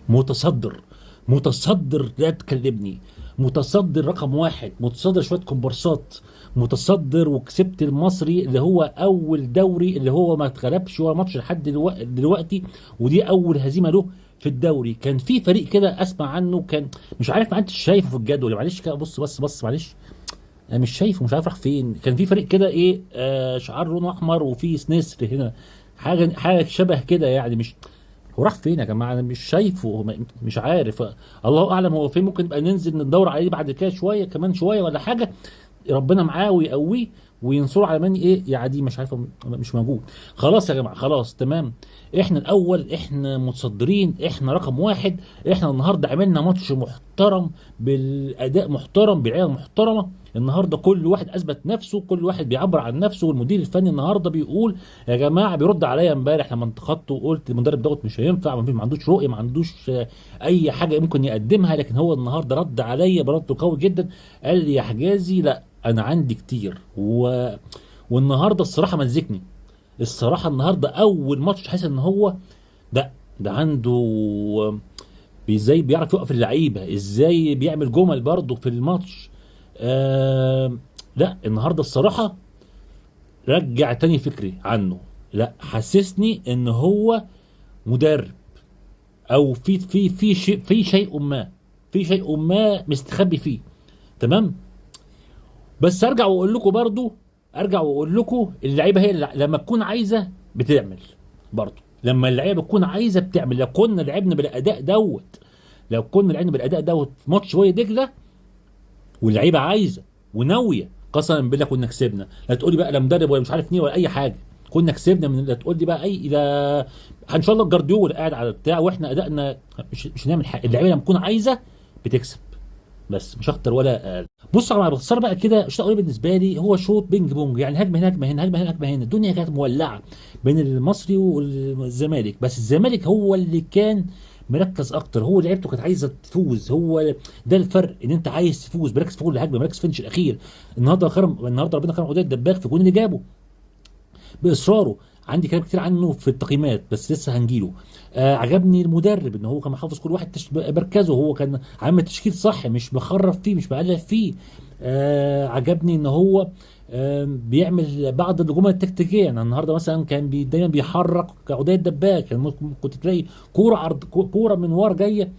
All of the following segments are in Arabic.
متصدر، متصدر لا تكلمني، متصدر رقم واحد، متصدر شويه كومبارسات، متصدر وكسبت المصري اللي هو اول دوري اللي هو ما اتغلبش ولا ماتش لحد دلوقتي، ودي اول هزيمه له في الدوري. كان في فريق كده اسمع عنه، كان مش عارف، ما انتش شايفه في الجدول، معلش كده بص بس معلش، انا مش شايفه، مش عارف راح فين. كان في فريق كده ايه، شعار لونه احمر وفيه سنسر هنا، حاجه شبه كده يعني، مش هو راح فين يا جماعه؟ انا مش شايفه، مش عارف، الله اعلم هو فين. ممكن نبقى ننزل ندور عليه بعد كده شويه، كمان شويه ولا حاجه، ربنا معاه ويقويه وينصره على من ايه يعني، مش عارف، مش موجود. خلاص يا جماعه، خلاص تمام، احنا الاول، احنا متصدرين، احنا رقم واحد. احنا النهارده عملنا ماتش محترم، بالاداء محترم، بالعيله محترمه. النهارده كل واحد اثبت نفسه، كل واحد بيعبر عن نفسه، والمدير الفني النهارده بيقول يا جماعه، بيرد عليا امبارح لما انتقدته وقلت المدرب دوت مش هينفع، ما عندوش رؤيه، ما عندوش اي حاجه ممكن يقدمها، لكن هو النهارده رد عليا برد قوي جدا. قال لي يا حجازي لا، انا عندي كتير والنهارده الصراحه مزكني. الصراحه النهارده اول ماتش تحس ان هو ده عنده، ازاي بيعرف يوقف اللعيبه، ازاي بيعمل جمل برضه في الماتش. لا النهارده الصراحه رجع تاني فكري عنه، لا حسسني ان هو مدرب، او في شيء ما مستخبي فيه. تمام. بس ارجع واقول لكم برضو، ارجع واقول لكم اللعيبه هي اللي لما تكون عايزه بتعمل، برضو لما اللعيبه تكون عايزه بتعمل. لو كنا لعبنا بالاداء دوت، لو كنا لعبنا بالاداء دوت في ماتش وادي دجله، واللعيبه عايزه وناويه، قسما بالله كنا كسبنا. لا تقولي بقى لا مدرب ولا مش عارف مين ولا اي حاجه، كنا كسبنا. من لا تقول لي بقى اي الى ان شاء الله الجارديولا قاعد على بتاع واحنا ادائنا مش هنعمل حاجه. اللعيبه لما تكون عايزه بتكسب، بس مش اكتر ولا اقل. بص على باختصار بقى كده، الشوط الاولاني بالنسبه لي هو شوط بينج بونج، يعني هجمه هنا هجمه هنا، هجمه هنا هجمه هنا، الدنيا كانت مولعه بين المصري والزمالك. بس الزمالك هو اللي كان مركز اكتر، هو لعيبته كانت عايزه تفوز، هو ده الفرق، ان انت عايز تفوز مركز في كل هجمه، مركز في الفينش الاخير. النهارده ربنا كرم عودة الدباغ في الجون اللي جابه باصراره. عندي كلام كتير عنه في التقييمات بس لسه هنجيله. عجبني المدرب ان هو كان محافظ كل واحد مركزه، هو كان عامل تشكيل صح، مش مخرف فيه، مش مقلق فيه. عجبني ان هو بيعمل بعض الجمل التكتيكيه. يعني النهارده مثلا كان دايما بيحرك عودية الدباغ، كان ممكن كنت تلاقي كوره عرض، كوره من ورا جايه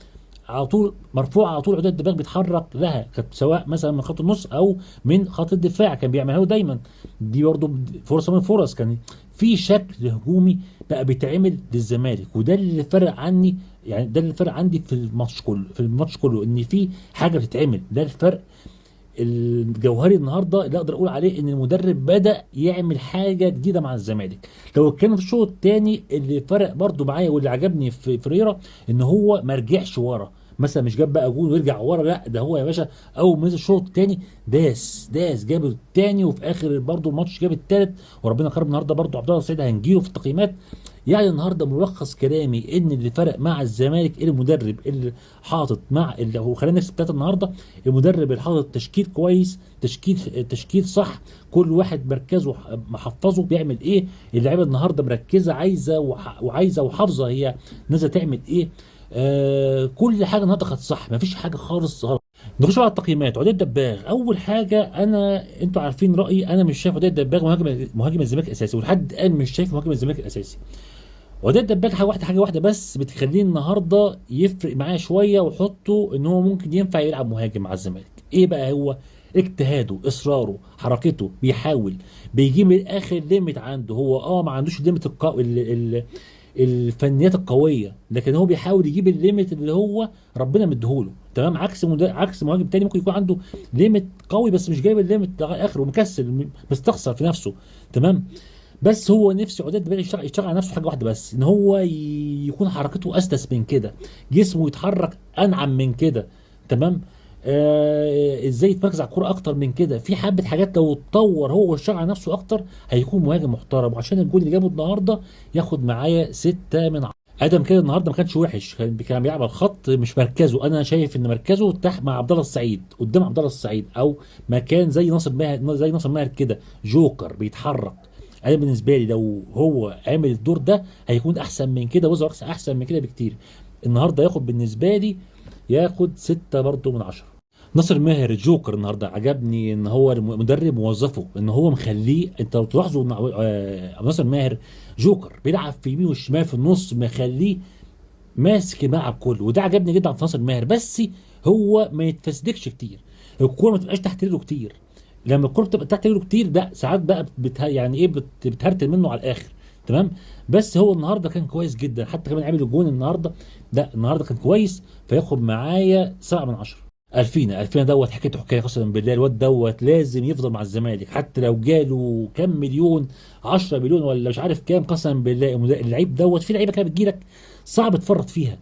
على طول مرفوعه على طول، عداد الدفاع بيتحرك لها، كانت سواء مثلا من خط النص او من خط الدفاع، كان بيعملها له دايما. دي برضه فرصه من فرص، كان في شكل هجومي بقى بيتعمل للزمالك، وده اللي فرق عني. يعني ده اللي فرق عندي في الماتش كله، ان في حاجه بتتعمل، ده الفرق الجوهري النهارده اللي اقدر اقول عليه ان المدرب بدا يعمل حاجه جديده مع الزمالك. لو كان في الشوط الثاني اللي فرق برضو معايا واللي عجبني في فريرة، ان هو ما رجعش ورا، مثلا مش جاب بقى جول ويرجع ورا، لا ده هو يا باشا اول ما نزل الشوط الثاني داس جاب الثاني، وفي اخر برضو الماتش جاب الثالث. وربنا كرم النهارده برضو عبد الله السعيد هنجيله في التقييمات. يعني النهارده ملخص كلامي ان اللي فرق مع الزمالك المدرب اللي حاطط مع اللي هو خلينا نكسب ثلاثه النهارده، المدرب اللي حاطط تشكيل كويس، تشكيل صح، كل واحد مركزه محفظه بيعمل ايه. اللعيبه النهارده مركزه، عايزه وعايزه وحافظه هي نازله تعمل ايه. كل حاجه النهارده كانت صح، مفيش حاجه خالص غلط. نخش بقى على التقييمات. عودة الدباغ اول حاجه، انتوا عارفين رايي، انا مش شايف عودة الدباغ مهاجم الزمالك الاساسي، ولحد الان مش شايف مهاجم الزمالك الاساسي. وده الدباك حاجه واحده بس بتخليه النهارده يفرق معايا شويه ويحطه ان هو ممكن ينفع يلعب مهاجم مع الزمالك. ايه بقى هو؟ اجتهاده، اصراره، حركته، بيحاول، بيجيب من الاخر ليميت عنده. هو ما عندوش الليميت الفنيات القويه، لكن هو بيحاول يجيب الليميت اللي هو ربنا مديهوله. تمام. عكس مهاجم تاني ممكن يكون عنده ليميت قوي بس مش جايب الليميت لغايه اخره، مكسل، مستخسر في نفسه. تمام. بس هو نفسه عودة دماغ يشتغل على نفسه حاجه واحده بس، ان هو يكون حركته اسلس من كده، جسمه يتحرك انعم من كده. تمام. ازاي يتمركز على الكوره اكتر من كده، في حبه حاجات لو اتطور هو واشتغل على نفسه اكتر هيكون مهاجم محترم. وعشان الجول اللي جابه النهارده ياخد معايا 6 من 10. ادم كده النهارده ما كانش وحش، كان بيلعب على الخط، مش مركزه. انا شايف ان مركزه تحت مع عبد الله السعيد، قدام عبد الله السعيد، او مكان زي ناصر ماهر كده، جوكر بيتحرك. انا بالنسبه لي لو هو عامل الدور ده هيكون احسن من كده، وزر احسن من كده بكتير. النهارده ياخد بالنسبه لي ياخد 6 برضه من 10. ناصر ماهر جوكر النهارده عجبني ان هو المدرب موظفه، ان هو مخليه. انت لو تلاحظوا ان ناصر ماهر جوكر بيلعب في يمين والشمال في النص، مخليه ماسك الملعب كله، وده عجبني جدا في ناصر ماهر. بس هو ما يتفسدكش كتير، الكوره ما تبقاش تحت رجله كتير. لما الكوره بتبقى تحت رجله كتير ده ساعات بقى يعني ايه بتهرتل منه على الاخر. تمام. بس هو النهارده كان كويس جدا، حتى كمان عامل الجون النهارده. ده النهارده كان كويس، فياخد معايا 7 من 10. الفينا دوت حكايته حكايه قسما بالله. الواد دوت لازم يفضل مع الزمالك، حتى لو جاله كام مليون، 10 مليون ولا مش عارف كام. قسما بالله اللعيب دوت، في لعيبه كده بتجيلك صعب تفرط فيها.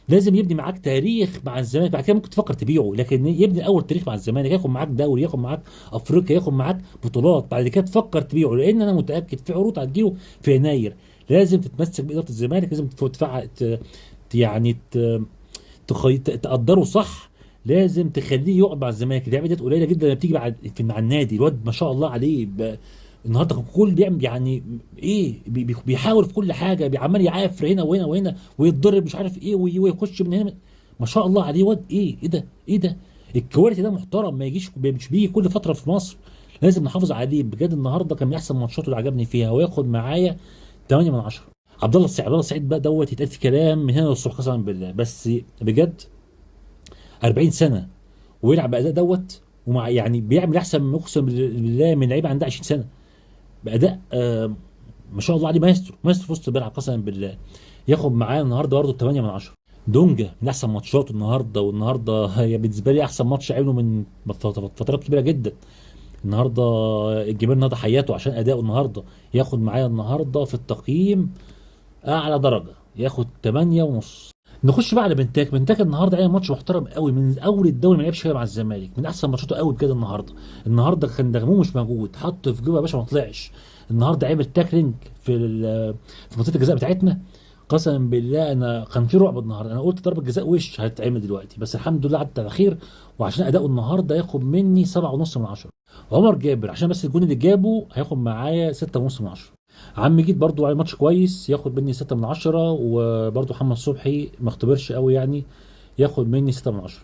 لازم يبني معاك تاريخ مع الزمالك، بعد كده ممكن تفكر تبيعه، لكن يبني اول تاريخ مع الزمالك، ياخد معاك دوري، ياخد معاك افريقيا، ياخد معاك بطولات، بعد كده تفكر تبيعه. لان انا متاكد في عروض هتجيله في يناير. لازم تتمسك باداره الزمالك، لازم تدفع يعني تقدره صح. لازم تخليه يقعد مع الزمالك. اللعيبه ديت قليله جدا لما بتيجي مع النادي. الواد ما شاء الله عليه النهارده كان كل بيعمل يعني ايه، بيحاول في كل حاجه، عمال يعافر هنا وهنا وهنا، ويتضرب مش عارف ايه، ويخش من هنا. ما شاء الله عليه واد ايه ده ايه ده. الكواليتي ده محترم، ما يجيش مش بيجي كل فتره في مصر. لازم نحافظ عليه بجد. النهارده كان من احسن ماتشاته اللي عجبني فيها، وياخد معايا 8 من 10. عبد الله السعيد بقى دوت يتقال في كلام من هنا للصبح قسما بالله. بس بجد 40 سنه ويلعب باداء دوت، ومع يعني بيعمل احسن من اقسم بالله من لعيبه عندها 20 سنه باداء ما شاء الله عليه. مايسترو في وسط الملعب قسما بالله. ياخد معايا النهارده برضه 8 من 10. دونجا من احسن ماتشاته النهارده، والنهارده هي بالنسبه لي احسن ماتش عمله من فترات كبيره جدا. النهارده الجماهير النهارده حياته عشان اداؤه النهارده. ياخد معايا النهارده في التقييم اعلى درجه، ياخد 8 ونص. نخش بقى على بنتاك النهارده عمل ماتش محترم قوي من اول الدوري، ما لعبش فيها مع الزمالك، من احسن ماتشاته قوي بجد النهارده كان دغمو مش موجود، حط في جوه يا باشا ما طلعش. النهارده عمل تاكلينج في منطقه الجزاء بتاعتنا. قسما بالله انا كان في رعب النهارده، انا قلت ضربه جزاء وش هتتعمل دلوقتي، بس الحمد لله عدت على خير. وعشان اداؤه النهارده ياخد مني 7.5 من 10. عمر جابر عشان بس الجون اللي جابه هياخد معايا 6.5 من 10. عم جيت برضو على ماتش كويس، ياخد مني 6 من 10. وبرضو محمد صبحي ما اختبرش قوي يعني، ياخد مني 6 من 10.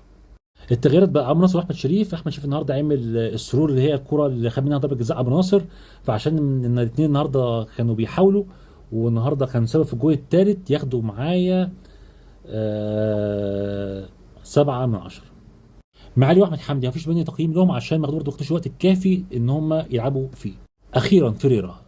التغييرات بقى عمرو ناصر واحمد شريف. احمد شريف النهارده عامل السرور اللي هي الكره اللي خد منها ضربه جزاء ابو ناصر، فعشان ان الاثنين النهارده كانوا بيحاولوا، والنهارده كان سبب في الجول الثالث، ياخدوا معايا 7 من 10. معالي واحمد حمدي مفيش مني تقييم لهم عشان ما برضه وقتش الوقت الكافي ان هم يلعبوا فيه. اخيرا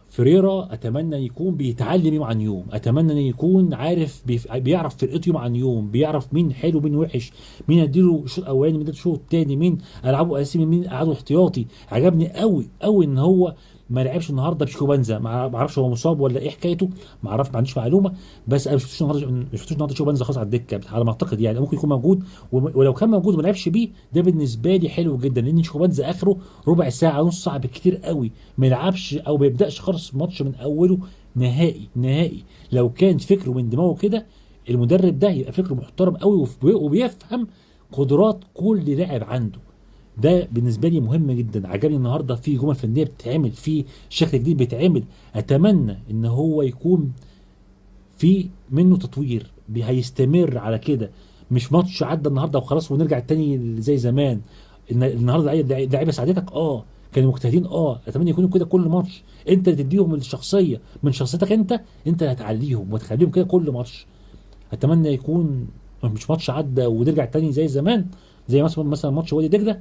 فريرا اتمنى يكون بيتعلم يوم عن يوم، اتمنى ان يكون عارف بيعرف فرقته يوم عن يوم، بيعرف مين حلو مين وحش، مين اديله الشوط الاولاني، مين اديله الشوط الثاني، مين العبه اساسي، مين قعده احتياطي. عجبني قوي قوي ان هو ما لعبش النهارده بشيكو بنزا. ما اعرفش هو مصاب ولا ايه حكايته، ما اعرف، ما عنديش معلومه. بس انا ما شفتوش النهارده شيكو بنزا خالص على الدكه على ما اعتقد يعني. ممكن يكون موجود، ولو كان موجود وما لعبش بيه ده بالنسبه لي حلو جدا، لان شيكو بنزا اخره ربع ساعه نص ساعه بالكتير قوي، ما يلعبش او ما يبداش خالص الماتش من اوله نهائي نهائي. لو كان فكره من دماغه كده، المدرب ده يبقى فكره محترم قوي وبيفهم قدرات كل لاعب عنده. ده بالنسبه لي مهم جدا. عجبني النهارده في جمل فنيه بتتعمل، في شكل جديد بيتعمل. اتمنى ان هو يكون في منه تطوير، هيستمر على كده. مش ماتش عدى النهارده وخلاص ونرجع تاني زي زمان. النهارده لعيبه ساعدتك كانوا مجتهدين اتمنى يكونوا كده كل ماتش. انت اللي تديهم الشخصيه من شخصيتك، انت اللي هتعليهم وتخليهم كده كل ماتش. اتمنى يكون مش ماتش عدى ونرجع تاني زي زمان، زي مثلا ماتش وادي دجله.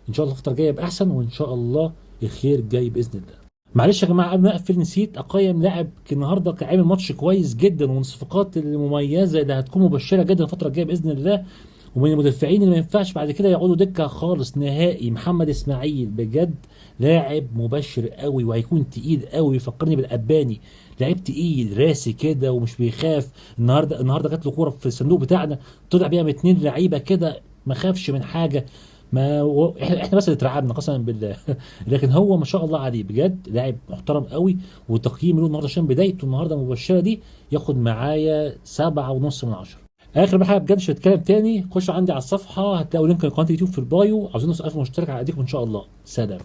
ان شاء الله الفتره الجايه يبقى احسن، وان شاء الله الخير جاي باذن الله. معلش يا جماعه قبل ما اقفل نسيت اقيم لاعب النهارده كان عامل ماتش كويس جدا، ومن الصفقات المميزه اللي هتكون مبشره جدا الفتره الجايه باذن الله، ومن المدافعين اللي ما ينفعش بعد كده يقعدوا دكه خالص نهائي. محمد اسماعيل بجد لاعب مبشر قوي، وهيكون تقيل قوي، يفكرني بالاباني. لعيب تقيل راسي كده ومش بيخاف. النهارده جات له كوره في الصندوق بتاعنا طلع بيها من 2 لعيبه كده، ما خافش من حاجه. ما احنا بس اللي اترعبنا قسما بالله. لكن هو ما شاء الله عليه بجد لاعب محترم قوي. وتقييم له النهارده عشان بدايته النهارده مبشره دي، ياخد معايا 7.5 من 10. اخر بقى بجد مش هتكلم تاني. خشوا عندي على الصفحه هتلاقوا لينك لقناه اليوتيوب في البايو. عاوزين نوصل 1000 مشترك على ايديكم ان شاء الله. سلام.